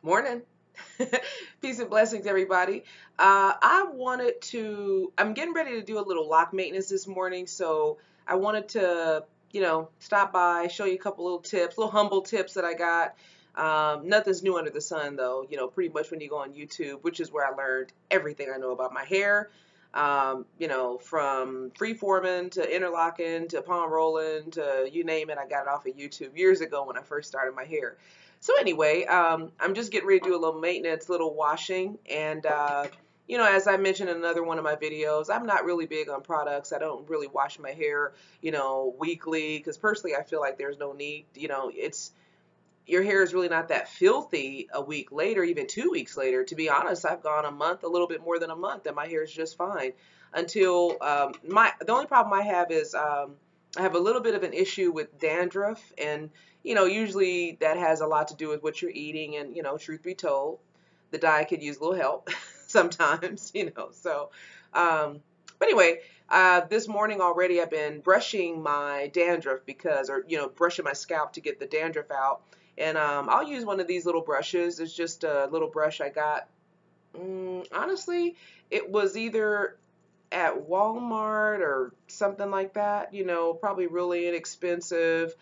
Morning. Peace and blessings, everybody. I'm getting ready to do a little lock maintenance this morning, so I wanted to, stop by, show you a couple little tips, little humble tips that I got. Nothing's new under the sun, though, pretty much when you go on YouTube, which is where I learned everything I know about my hair. From freeforming to interlocking to palm rolling to you name it, I got it off of YouTube years ago when I first started my hair. So anyway, I'm just getting ready to do a little maintenance, little washing, and as I mentioned in another one of my videos, I'm not really big on products. I don't really wash my hair, weekly, because personally, I feel like there's no need. It's your hair is really not that filthy a week later, even 2 weeks later. To be honest, I've gone a month, a little bit more than a month, and my hair is just fine. Until the only problem I have is I have a little bit of an issue with dandruff, and usually that has a lot to do with what you're eating, and truth be told, the diet could use a little help sometimes, So, but anyway, this morning already I've been brushing my dandruff or brushing my scalp to get the dandruff out. And I'll use one of these little brushes. It's just a little brush I got. Honestly, it was either at Walmart or something like that. Probably really inexpensive,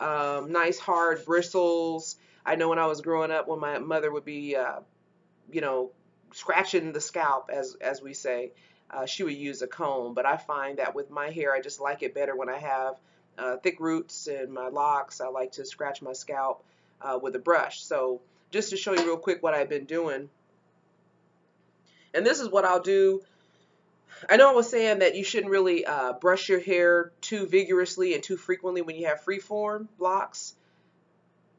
nice hard bristles. I know when I was growing up, when my mother would be, you know, scratching the scalp, as we say, she would use a comb. But I find that with my hair, I just like it better when I have thick roots and my locks. I like to scratch my scalp with a brush. So just to show you real quick what I've been doing, and this is what I'll do. I know I was saying that you shouldn't really brush your hair too vigorously and too frequently when you have freeform locks.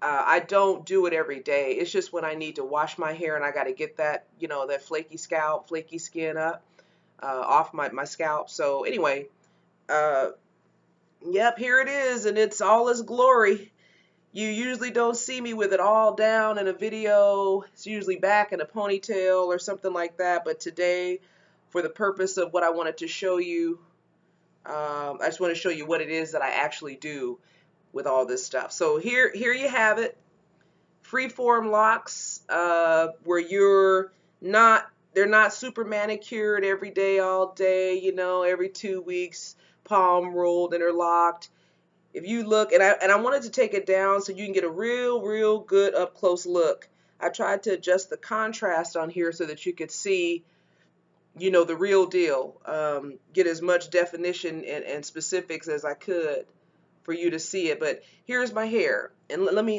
I don't do it every day. It's just when I need to wash my hair and I got to get that, that flaky skin up off my scalp. So anyway, uh, yep, here it is, and it's all its glory. You usually don't see me with it all down in a video. It's usually back in a ponytail or something like that. But today, for the purpose of what I wanted to show you, I just want to show you what it is that I actually do with all this stuff. So here you have it. Freeform locks, where they're not super manicured every day, all day, every 2 weeks, palm rolled, interlocked. If you look, and I wanted to take it down so you can get a real good up close look. I tried to adjust the contrast on here so that you could see, the real deal. Get as much definition and specifics as I could for you to see it. But here's my hair, and let me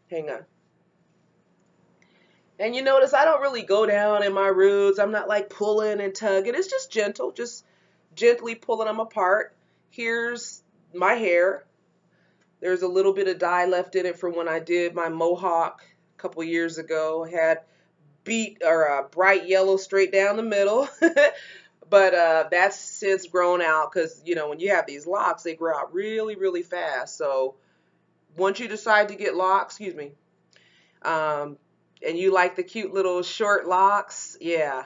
hang on. And you notice I don't really go down in my roots. I'm not like pulling and tugging. It's just gentle, just gently pulling them apart. Here's my hair. There's a little bit of dye left in it from when I did my mohawk a couple years ago. I had beat or a bright yellow straight down the middle. But that's since grown out because, when you have these locks, they grow out really fast. So once you decide to get locks, excuse me, um, and you like the cute little short locks, yeah,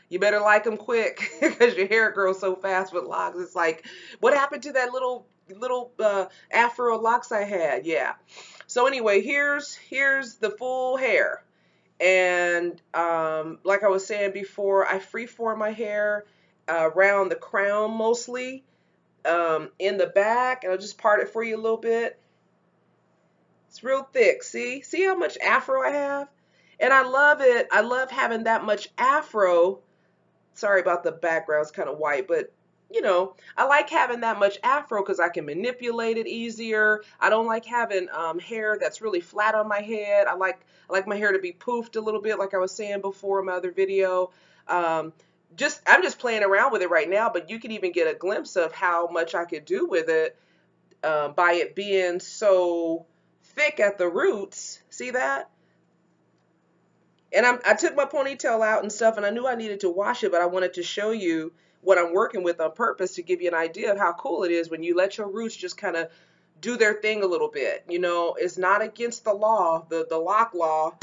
you better like them quick because your hair grows so fast with locks. It's like, what happened to that little afro locks I had? Yeah. So anyway, here's the full hair. And like I was saying before, I freeform my hair around the crown mostly, in the back, and I'll just part it for you a little bit. It's real thick. See how much afro I have? And I love it. I love having that much afro. Sorry about the background, it's kind of white, but I like having that much afro because I can manipulate it easier. I don't like having hair that's really flat on my head. I like my hair to be poofed a little bit, like I was saying before in my other video. Um, I'm just playing around with it right now, but you can even get a glimpse of how much I could do with it by it being so thick at the roots. See that? And I took my ponytail out and stuff, and I knew I needed to wash it, but I wanted to show you what I'm working with on purpose to give you an idea of how cool it is when you let your roots just kind of do their thing a little bit. It's not against the law, the lock law,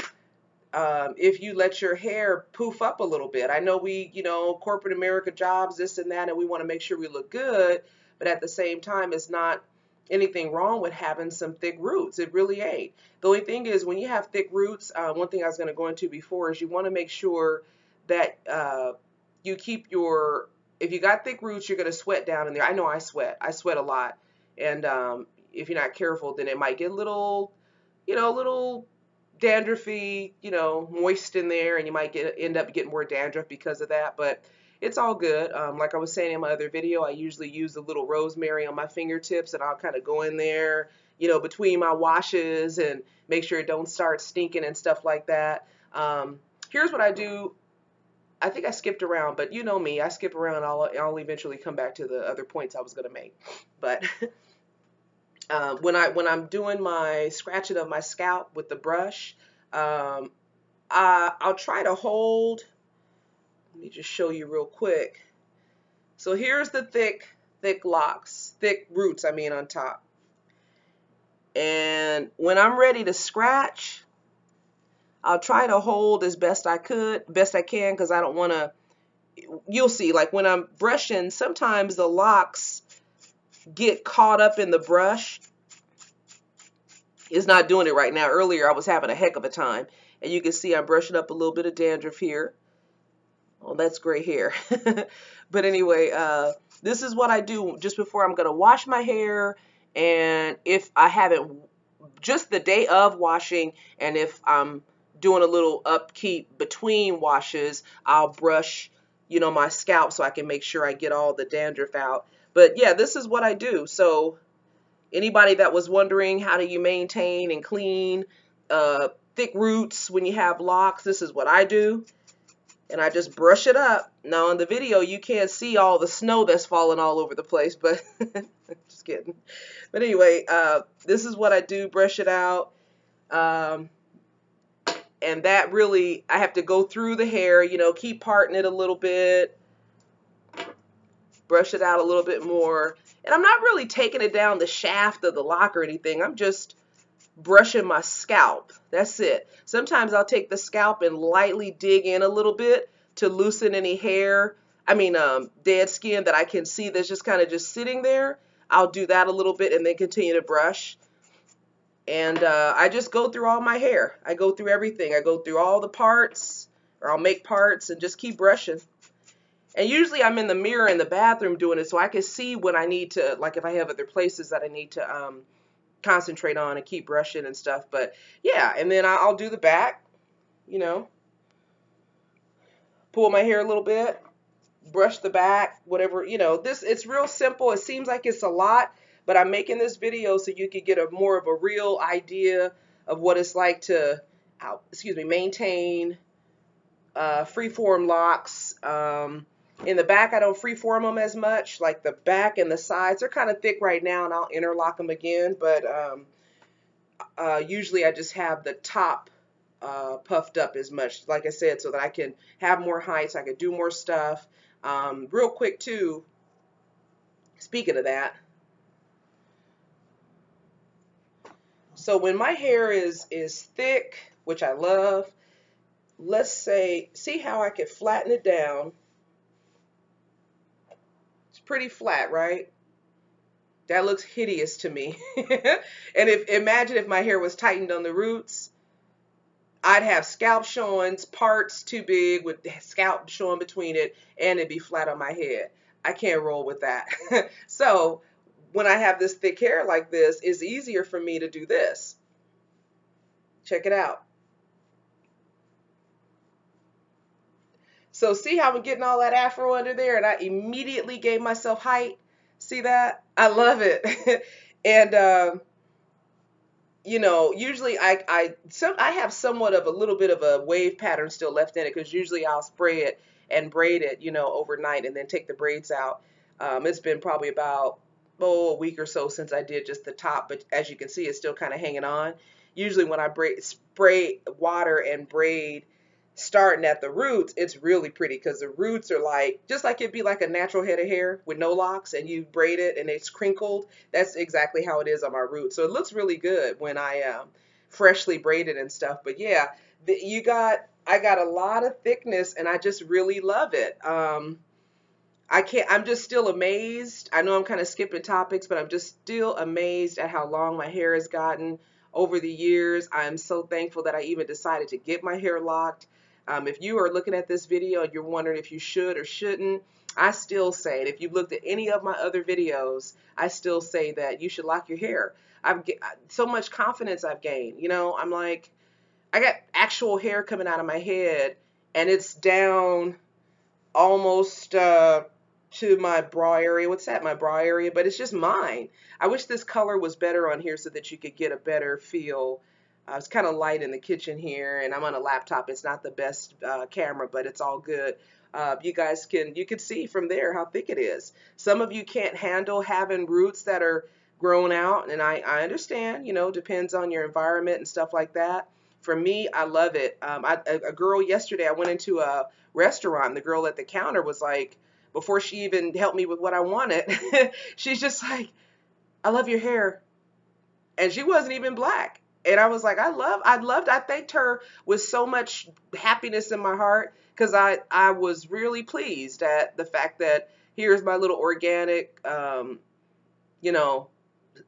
if you let your hair poof up a little bit. I know corporate America jobs, this and that, and we want to make sure we look good, but at the same time, it's not anything wrong with having some thick roots. It really ain't. The only thing is when you have thick roots, one thing I was going to go into before is you want to make sure that you keep your, if you got thick roots, you're going to sweat down in there. I know I sweat. I sweat a lot. And if you're not careful, then it might get a little, a little dandruffy, moist in there, and you might end up getting more dandruff because of that. But it's all good. Like I was saying in my other video, I usually use a little rosemary on my fingertips, and I'll kind of go in there, between my washes and make sure it don't start stinking and stuff like that. Here's what I do. I think I skipped around, but you know me, I skip around. I'll eventually come back to the other points I was going to make. But when I'm doing my scratching of my scalp with the brush, I'll try to hold. Let me just show you real quick. So here's the thick locks, thick roots, I mean, on top. And when I'm ready to scratch, I'll try to hold as best I can, because I don't want to, you'll see, like when I'm brushing, sometimes the locks get caught up in the brush. It's not doing it right now. Earlier I was having a heck of a time. And you can see I'm brushing up a little bit of dandruff here. Oh, that's gray hair. But anyway, this is what I do just before I'm going to wash my hair. And if I haven't, just the day of washing, and if I'm doing a little upkeep between washes, I'll brush, my scalp so I can make sure I get all the dandruff out. But yeah, this is what I do. So anybody that was wondering how do you maintain and clean thick roots when you have locks, this is what I do. And I just brush it up. Now in the video you can't see all the snow that's falling all over the place, but just kidding. But anyway, this is what I do, brush it out. And that really, I have to go through the hair, keep parting it a little bit, brush it out a little bit more. And I'm not really taking it down the shaft of the lock or anything. I'm just brushing my scalp. That's it. Sometimes I'll take the scalp and lightly dig in a little bit to loosen any hair, dead skin that I can see that's just kind of just sitting there. I'll do that a little bit and then continue to brush. And I just go through all my hair. I go through everything. I go through all the parts, or I'll make parts and just keep brushing. And usually I'm in the mirror in the bathroom doing it so I can see when I need to, like if I have other places that I need to concentrate on and keep brushing and stuff. But yeah, and then I'll do the back, pull my hair a little bit, brush the back, whatever, it's real simple. It seems like it's a lot, but I'm making this video so you could get a more of a real idea of what it's like to, maintain freeform locks. In the back, I don't freeform them as much. Like the back and the sides, they're kind of thick right now, and I'll interlock them again. But usually I just have the top puffed up as much, like I said, so that I can have more height, so I can do more stuff. Real quick too, speaking of that, so when my hair is thick, which I love, let's say, see how I can flatten it down. It's pretty flat, right? That looks hideous to me. And imagine if my hair was tightened on the roots, I'd have scalp showing, parts too big with scalp showing between it, and it'd be flat on my head. I can't roll with that. So when I have this thick hair like this, it's easier for me to do this. Check it out. So see how I'm getting all that afro under there, and I immediately gave myself height. See that? I love it. And usually I have somewhat of a little bit of a wave pattern still left in it, because usually I'll spray it and braid it, overnight, and then take the braids out. It's been probably about a week or so since I did just the top, but as you can see, it's still kind of hanging on. Usually when I spray water and braid starting at the roots, it's really pretty, because the roots are like, just like it'd be like a natural head of hair with no locks, and you braid it and it's crinkled. That's exactly how it is on my roots. So it looks really good when I freshly braided and stuff. But yeah, I got a lot of thickness, and I just really love it. I'm just still amazed. I know I'm kind of skipping topics, but I'm just still amazed at how long my hair has gotten over the years. I'm so thankful that I even decided to get my hair locked. If you are looking at this video and you're wondering if you should or shouldn't, I still say it. If you've looked at any of my other videos, I still say that you should lock your hair. So much confidence I've gained. You know, I'm like, I got actual hair coming out of my head, and it's down almost to my bra area. What's that? My bra area, but it's just mine. I wish this color was better on here so that you could get a better feel. It's kind of light in the kitchen here, and I'm on a laptop. It's not the best camera, but it's all good. You can see from there how thick it is. Some of you can't handle having roots that are grown out, and I understand, you know, depends on your environment and stuff like that. For me, I love it. A girl yesterday, I went into a restaurant. The girl at the counter was like, before she even helped me with what I wanted, she's just like, I love your hair. And she wasn't even black. And I was like, I thanked her with so much happiness in my heart because I was really pleased at the fact that here's my little organic, you know,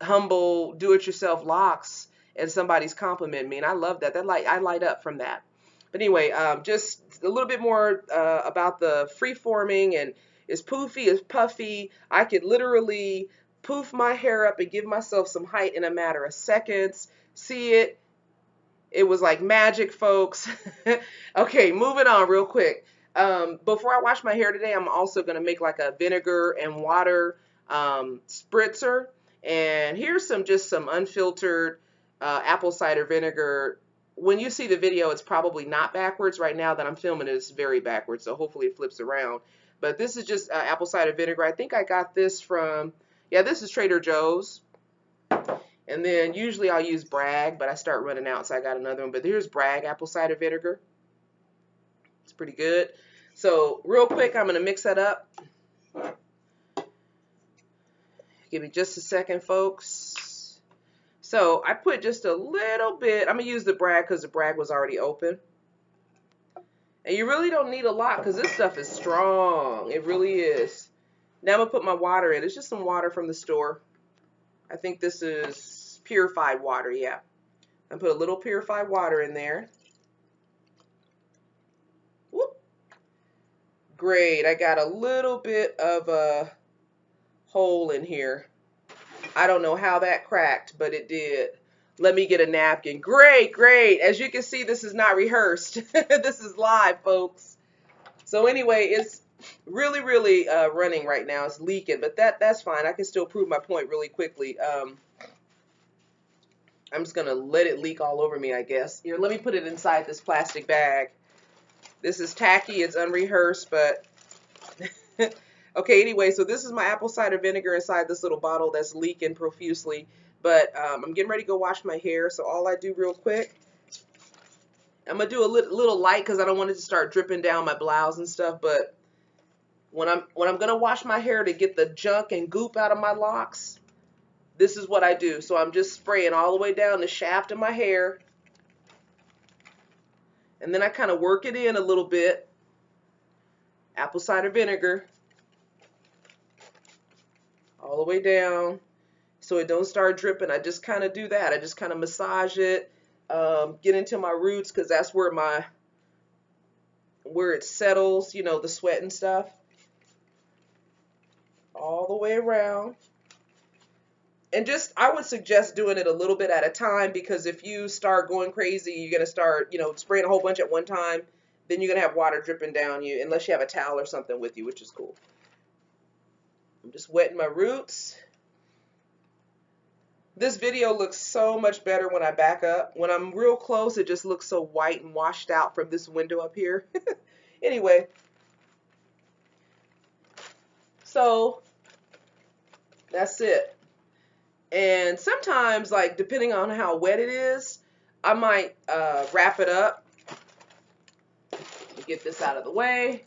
humble, do-it-yourself locks, and somebody's complimenting me, and I love that. I light up from that. But anyway, just a little bit more about the free forming, and it's poofy, it's puffy. I could literally poof my hair up and give myself some height in a matter of seconds. See it? It was like magic, folks. Okay, moving on real quick. Before I wash my hair today, I'm also going to make like a vinegar and water spritzer. And here's just some unfiltered apple cider vinegar. When you see the video, it's probably not backwards. Right now that I'm filming it, it's very backwards, so hopefully it flips around. But this is just apple cider vinegar. I think I got this from, yeah, this is Trader Joe's. And then usually I'll use Bragg, but I start running out, so I got another one. But here's Bragg apple cider vinegar. It's pretty good. So real quick, I'm going to mix that up. Give me just a second, folks. So I put just a little bit. I'm going to use the Bragg because the Bragg was already open. And you really don't need a lot because this stuff is strong. It really is. Now I'm going to put my water in. It's just some water from the store. I think this is purified water, yeah. I put a little purified water in there. Whoop. Great, I got a little bit of a hole in here. I don't know how that cracked, but it did. Let me get a napkin. Great, great. As you can see, this is not rehearsed. This is live, folks. So anyway, it's really, really running right now. It's leaking, but that's fine. I can still prove my point really quickly. I'm just going to let it leak all over me, I guess. Here, let me put it inside this plastic bag. This is tacky. It's unrehearsed, but... Okay, anyway, so this is my apple cider vinegar inside this little bottle that's leaking profusely. But I'm getting ready to go wash my hair, so all I do real quick, I'm going to do a little light because I don't want it to start dripping down my blouse and stuff, but when I'm going to wash my hair to get the junk and goop out of my locks, this is what I do. So I'm just spraying all the way down the shaft of my hair. And then I kind of work it in a little bit. Apple cider vinegar. All the way down. So it don't start dripping. I just kind of do that. I just kind of massage it. Get into my roots because that's where it settles, you know, the sweat and stuff. All the way around. And just, I would suggest doing it a little bit at a time because if you start going crazy, you're going to start, you know, spraying a whole bunch at one time. Then you're going to have water dripping down you unless you have a towel or something with you, which is cool. I'm just wetting my roots. This video looks so much better when I back up. When I'm real close, it just looks so white and washed out from this window up here. Anyway. So, that's it. And sometimes, like, depending on how wet it is, I might wrap it up. Get this out of the way.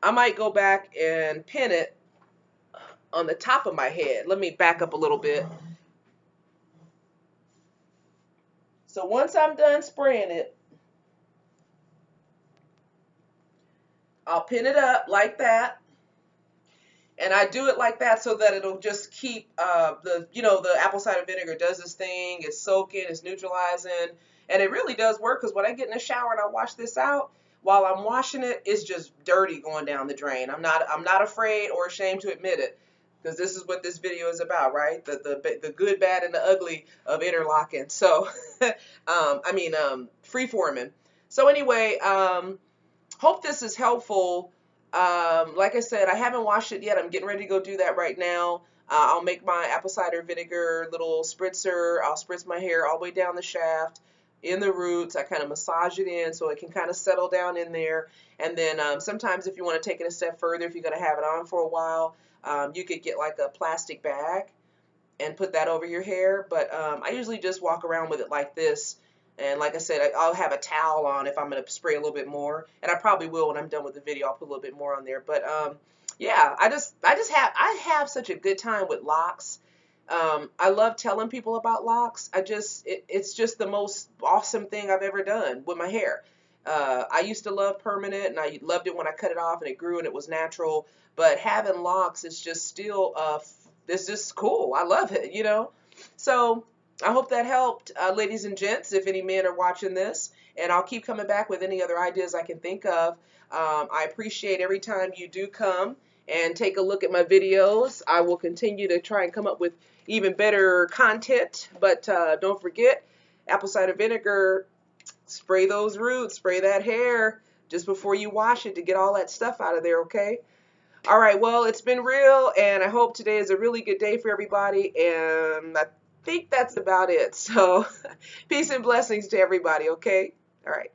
I might go back and pin it on the top of my head. Let me back up a little bit. So once I'm done spraying it, I'll pin it up like that. And I do it like that so that it'll just keep the apple cider vinegar does this thing. It's soaking, it's neutralizing, and it really does work. Because when I get in the shower and I wash this out, while I'm washing it, it's just dirty going down the drain. I'm not afraid or ashamed to admit it, because this is what this video is about, right? The good, bad, and the ugly of interlocking. So, freeforming. So anyway, hope this is helpful. Like I said, I haven't washed it yet. I'm getting ready to go do that right now. I'll make my apple cider vinegar little spritzer. I'll spritz my hair all the way down the shaft, in the roots. I kind of massage it in so it can kind of settle down in there. And then sometimes if you want to take it a step further, if you're going to have it on for a while, you could get like a plastic bag and put that over your hair. But I usually just walk around with it like this. And like I said, I'll have a towel on if I'm going to spray a little bit more. And I probably will when I'm done with the video. I'll put a little bit more on there. But yeah, I have such a good time with locks. I love telling people about locks. It's just the most awesome thing I've ever done with my hair. I used to love permanent, and I loved it when I cut it off and it grew and it was natural. But having locks is just still, it's just cool. I love it, you know. So I hope that helped, ladies and gents, if any men are watching this. And I'll keep coming back with any other ideas I can think of. I appreciate every time you do come and take a look at my videos. I will continue to try and come up with even better content. But don't forget, apple cider vinegar, spray those roots, spray that hair just before you wash it to get all that stuff out of there, okay? All right, well, it's been real, and I hope today is a really good day for everybody, and I think that's about it. So peace and blessings to everybody, okay? All right.